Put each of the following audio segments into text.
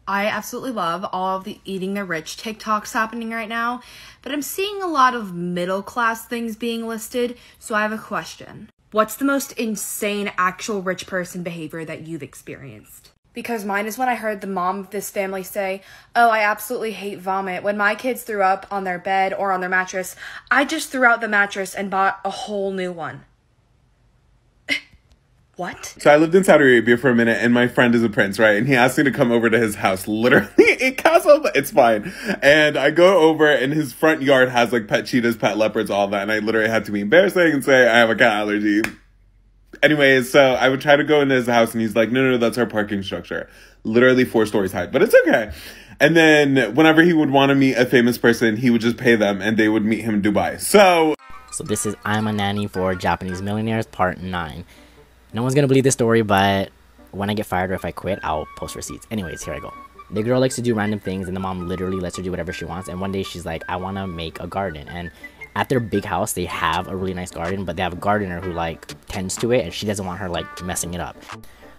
I absolutely love all of the eating the rich TikToks happening right now, but I'm seeing a lot of middle class things being listed, so I have a question. What's the most insane actual rich person behavior that you've experienced? Because mine is when I heard the mom of this family say, "Oh, I absolutely hate vomit. When my kids threw up on their bed or on their mattress, I just threw out the mattress and bought a whole new one." What? So I lived in Saudi Arabia for a minute, and my friend is a prince, right? And he asked me to come over to his house, literally in castle, but it's fine. And I go over, and his front yard has like pet cheetahs, pet leopards, all that. And I literally had to be embarrassing and say, I have a cat allergy. Anyways, so I would try to go into his house, and he's like, no, that's our parking structure. Literally 4 stories high, but it's okay. And then whenever he would want to meet a famous person, he would just pay them, and they would meet him in Dubai. So this is I'm a Nanny for Japanese Millionaires Part 9. No one's gonna believe this story, but when I get fired or if I quit, I'll post receipts. Anyways, here I go. The girl likes to do random things, and the mom literally lets her do whatever she wants. And one day she's like, I want to make a garden. And at their big house, they have a really nice garden, but they have a gardener who like tends to it, and she doesn't want her like messing it up.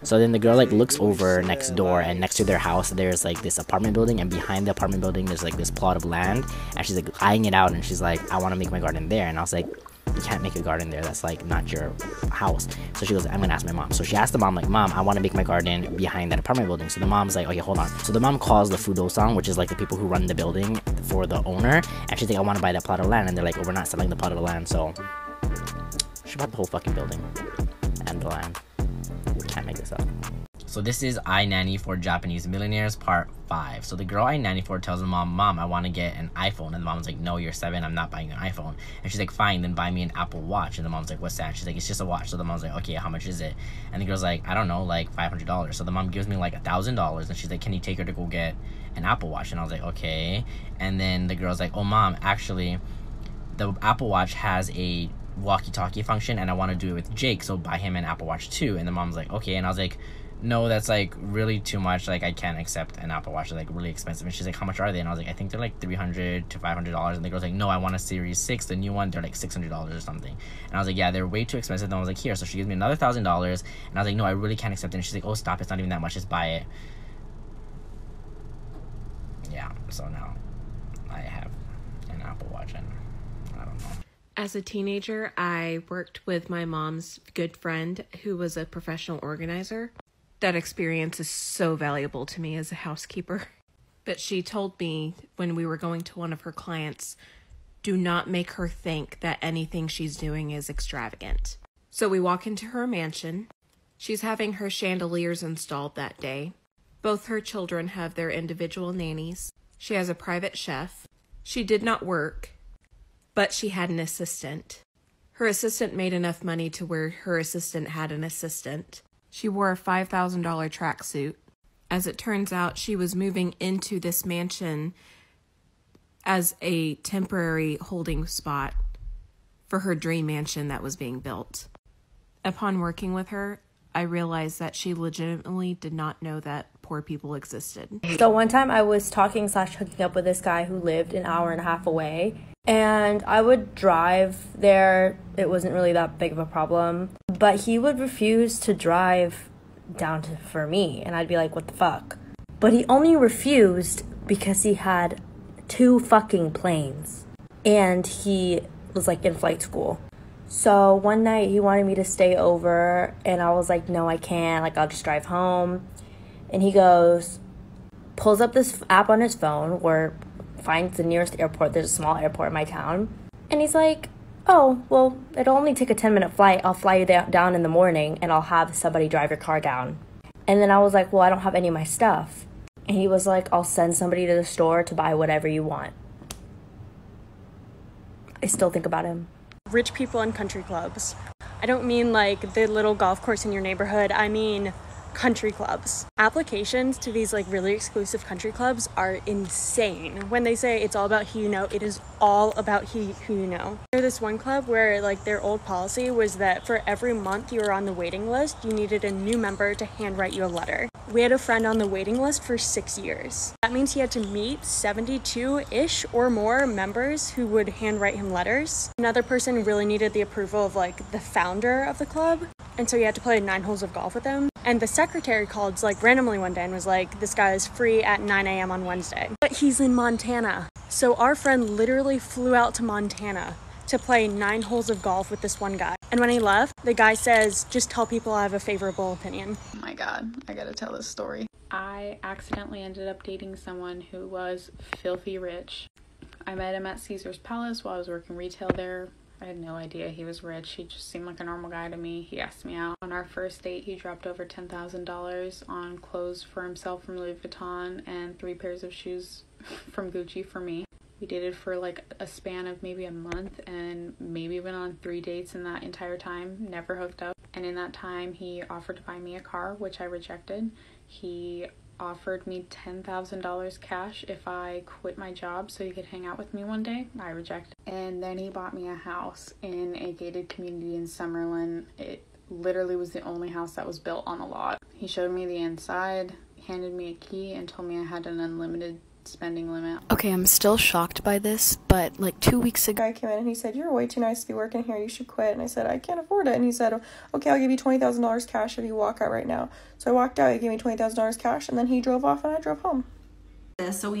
So then the girl like looks over next door, and next to their house there's like this apartment building, and behind the apartment building there's like this plot of land, and she's like eyeing it out, and she's like, I want to make my garden there. And I was like, you can't make a garden there, that's like not your house. So she goes, I'm gonna ask my mom. So she asked the mom, like, Mom, I want to make my garden behind that apartment building. So the mom's like, okay, hold on. So the mom calls the Fudosang, which is like the people who run the building for the owner, and she's like, I want to buy that plot of land. And they're like, oh, we're not selling the plot of land. So she bought the whole fucking building and the land. Can't make this up. So this is I Nanny for Japanese Millionaires Part 5. So the girl I Nanny for tells the mom, I want to get an iPhone. And the mom's like, no, you're 7, I'm not buying an iPhone. And she's like, fine, then buy me an Apple Watch. And the mom's like, what's that? She's like, it's just a watch. So the mom's like, okay, how much is it? And the girl's like, I don't know, like $500. So the mom gives me like $1,000, and she's like, can you take her to go get an Apple Watch? And I was like, okay. And then the girl's like, oh, Mom, actually, the Apple Watch has a walkie-talkie function, and I want to do it with Jake, so buy him an Apple Watch too. And the mom's like, okay. And I was like, no, that's like really too much, like I can't accept an Apple Watch, they're like really expensive. And she's like, how much are they? And I was like, I think they're like $300 to $500. And the girl's like, no, I want a Series 6, the new one, they're like $600 or something. And I was like, yeah, they're way too expensive. And I was like, here. So she gives me another $1,000, and I was like, no, I really can't accept it. And she's like, oh, stop, it's not even that much, just buy it. Yeah, so now I have an Apple Watch, and I don't know. As a teenager, I worked with my mom's good friend who was a professional organizer. That experience is so valuable to me as a housekeeper. But she told me when we were going to one of her clients, do not make her think that anything she's doing is extravagant. So we walk into her mansion. She's having her chandeliers installed that day. Both her children have their individual nannies. She has a private chef. She did not work, but she had an assistant. Her assistant made enough money to where her assistant had an assistant. She wore a $5,000 tracksuit. As it turns out, she was moving into this mansion as a temporary holding spot for her dream mansion that was being built. Upon working with her, I realized that she legitimately did not know that poor people existed. So one time I was talking / hooking up with this guy who lived an hour and a half away, and I would drive there. It wasn't really that big of a problem, but he would refuse to drive down for me, and I'd be like, what the fuck? But he only refused because he had 2 fucking planes, and he was like in flight school. So one night he wanted me to stay over, and I was like, no, I can't, like I'll just drive home. And he goes, pulls up this app on his phone where finds the nearest airport. There's a small airport in my town, and he's like, oh, well, it'll only take a 10-minute flight. I'll fly you down in the morning, and I'll have somebody drive your car down. And then I was like, well, I don't have any of my stuff. And he was like, I'll send somebody to the store to buy whatever you want. I still think about him. Rich people in country clubs. I don't mean like the little golf course in your neighborhood. I mean country clubs. Applications to these like really exclusive country clubs are insane. When they say it's all about who you know, it is all about who you know. There's this one club where like their old policy was that for every month you were on the waiting list, you needed a new member to handwrite you a letter. We had a friend on the waiting list for 6 years. That means he had to meet 72-ish or more members who would handwrite him letters. Another person really needed the approval of like the founder of the club, and so you had to play 9 holes of golf with him. And the secretary called like randomly one day and was like, this guy is free at 9 a.m. on Wednesday. But he's in Montana. So our friend literally flew out to Montana to play 9 holes of golf with this one guy. And when he left, the guy says, just tell people I have a favorable opinion. Oh my God, I gotta tell this story. I accidentally ended up dating someone who was filthy rich. I met him at Caesar's Palace while I was working retail there. I had no idea he was rich. He just seemed like a normal guy to me. He asked me out. On our first date, he dropped over $10,000 on clothes for himself from Louis Vuitton and 3 pairs of shoes from Gucci for me. We dated for like a span of maybe a month and maybe went on 3 dates in that entire time, never hooked up. And in that time, he offered to buy me a car, which I rejected. He offered me $10,000 cash if I quit my job so he could hang out with me one day. I rejected. And then he bought me a house in a gated community in Summerlin. It literally was the only house that was built on a lot. He showed me the inside, handed me a key, and told me I had an unlimited spending limit. Okay, I'm still shocked by this, but like 2 weeks ago, guy came in and he said, you're way too nice to be working here, you should quit. And I said, I can't afford it. And he said, okay, I'll give you $20,000 cash if you walk out right now. So I walked out, he gave me $20,000 cash, and then he drove off and I drove home. So we